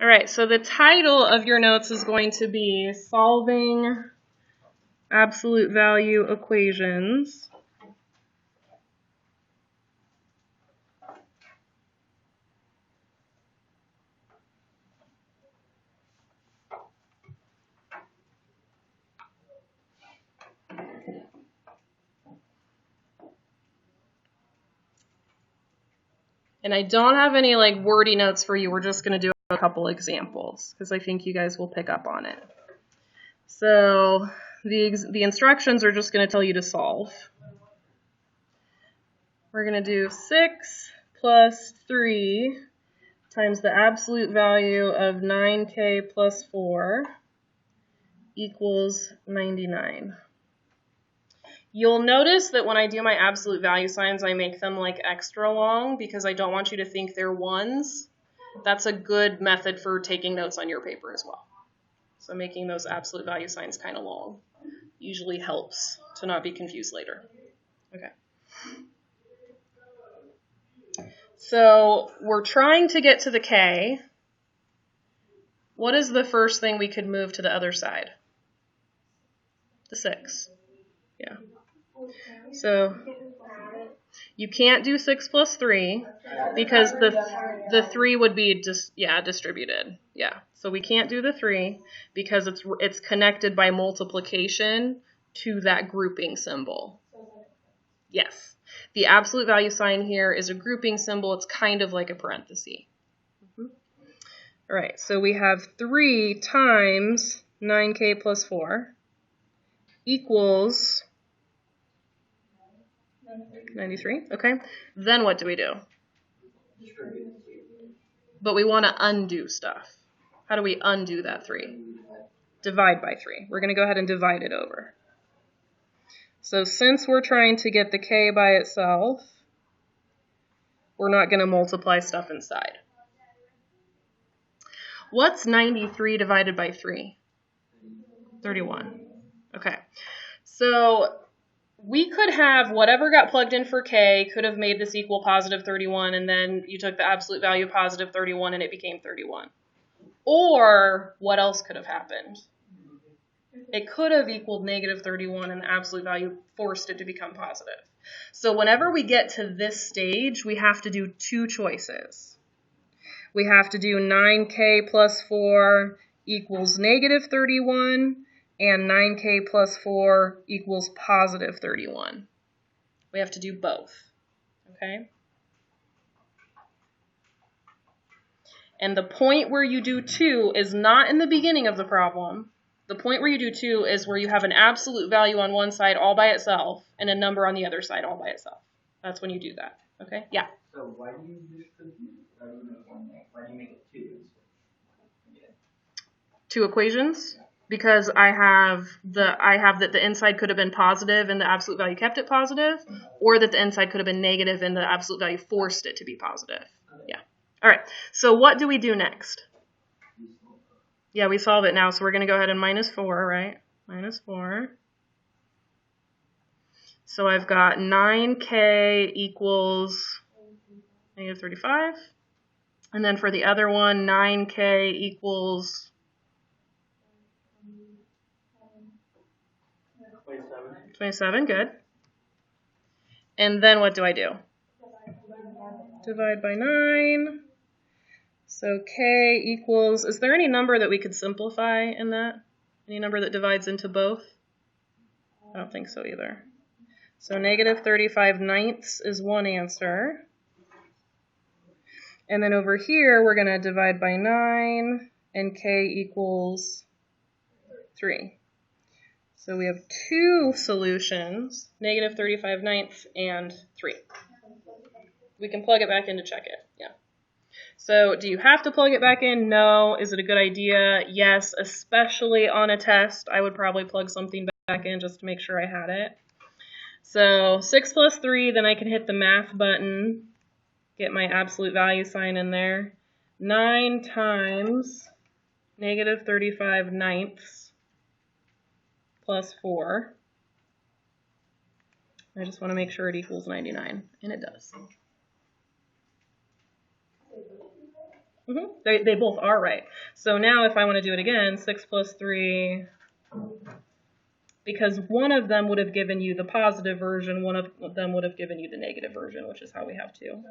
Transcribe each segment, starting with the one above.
All right, so the title of your notes is going to be Solving Absolute Value Equations. And I don't have any like wordy notes for you. We're just going to do a couple examples because I think you guys will pick up on it. So the instructions are just going to tell you to solve. We're going to do 6 plus 3 times the absolute value of 9k plus 4 equals 99. You'll notice that when I do my absolute value signs, I make them like extra long because I don't want you to think they're ones. That's a good method for taking notes on your paper as well. So making those absolute value signs kind of long usually helps to not be confused later. Okay. So we're trying to get to the k. What is the first thing we could move to the other side? The 6. Yeah. So you can't do 6 plus 3 because the 3 would be distributed. Yeah. So we can't do the 3 because it's connected by multiplication to that grouping symbol. Yes. The absolute value sign here is a grouping symbol. It's kind of like a parenthesis. All right. So we have 3 times 9k plus 4 equals 93. Okay. Then what do we do? But we want to undo stuff. How do we undo that 3? Divide by 3. We're going to go ahead and divide it over. So since we're trying to get the k by itself, we're not going to multiply stuff inside. What's 93 divided by 3? 31. Okay. So we could have whatever got plugged in for k could have made this equal positive 31, and then you took the absolute value of positive 31 and it became 31. Or what else could have happened? It could have equaled negative 31 and the absolute value forced it to become positive. So whenever we get to this stage, we have to do 2 choices. We have to do 9k plus 4 equals negative 31 and 9k plus 4 equals positive 31. We have to do both, okay? And the point where you do 2 is not in the beginning of the problem. The point where you do 2 is where you have an absolute value on one side all by itself and a number on the other side all by itself. That's when you do that, okay? Yeah? So why do you distribute? Why do you make it 2? 2 equations? Because I have that the inside could have been positive and the absolute value kept it positive, or that the inside could have been negative and the absolute value forced it to be positive. Yeah. All right. So what do we do next? Yeah, we solve it now. So we're going to go ahead and minus 4, right? Minus 4. So I've got 9k equals negative 35. And then for the other one, 9k equals 27, good. And then what do I do? Divide by 9. So k equals, is there any number that we could simplify in that? Any number that divides into both? I don't think so either. So negative 35/9 is one answer. And then over here, we're going to divide by 9, and k equals 3. So we have 2 solutions, negative 35/9 and 3. We can plug it back in to check it, yeah. So do you have to plug it back in? No. Is it a good idea? Yes, especially on a test. I would probably plug something back in just to make sure I had it. So 6 plus 3, then I can hit the math button, get my absolute value sign in there. 9 times negative 35/9 plus 4. I just want to make sure it equals 99, and it does. They both are right. So now if I want to do it again, 6 plus 3, because one of them would have given you the positive version, one of them would have given you the negative version, which is how we have two.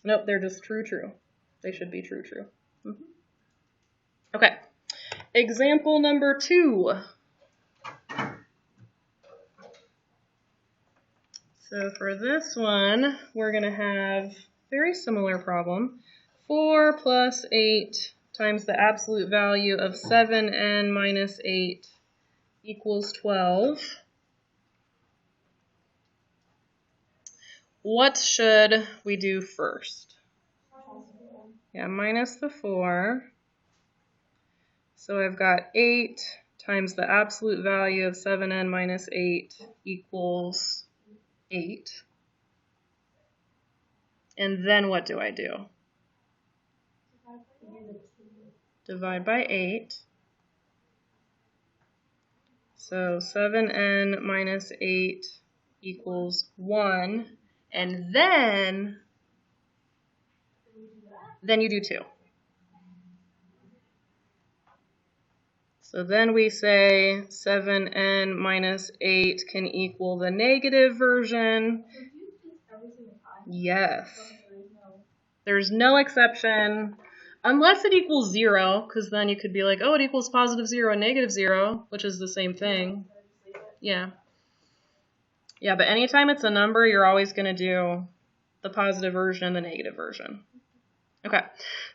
Nope, they're just true, true. They should be true, true. Okay. Example number 2. So for this one, we're going to have very similar problem. 4 plus 8 times the absolute value of 7n minus 8 equals 12. What should we do first? Yeah, minus the 4. So I've got 8 times the absolute value of 7n minus 8 equals 8. And then what do I do? Divide by 8. So 7n minus 8 equals 1. And then you do 2. So then we say 7n minus 8 can equal the negative version. Yes. There's no exception, unless it equals 0, because then you could be like, oh, it equals positive 0 and negative 0, which is the same thing. Yeah. Yeah, but anytime it's a number, you're always going to do the positive version and the negative version. Okay,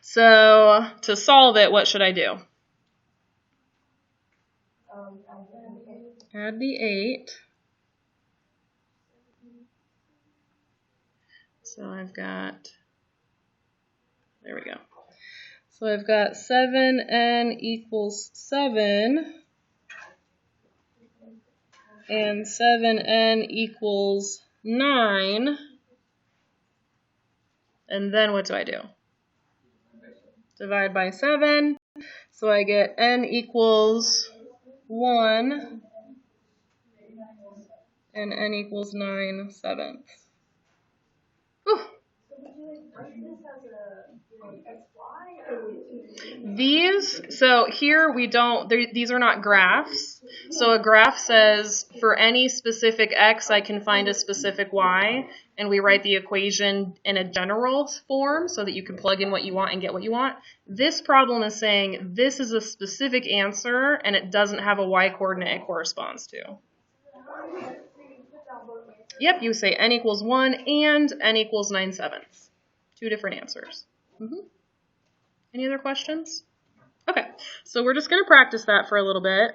so to solve it, what should I do? Add the 8. So I've got, there we go. So I've got 7n equals 7. And 7n equals 9. And then what do I do? Divide by 7. So I get n equals 1. And n equals 9/7. Whew. These, so here we don't, these are not graphs. So a graph says for any specific x, I can find a specific y, and we write the equation in a general form so that you can plug in what you want and get what you want. This problem is saying this is a specific answer, and it doesn't have a y coordinate it corresponds to. Yep, you say n equals 1 and n equals 9/7. 2 different answers. Any other questions? Okay, so we're just going to practice that for a little bit.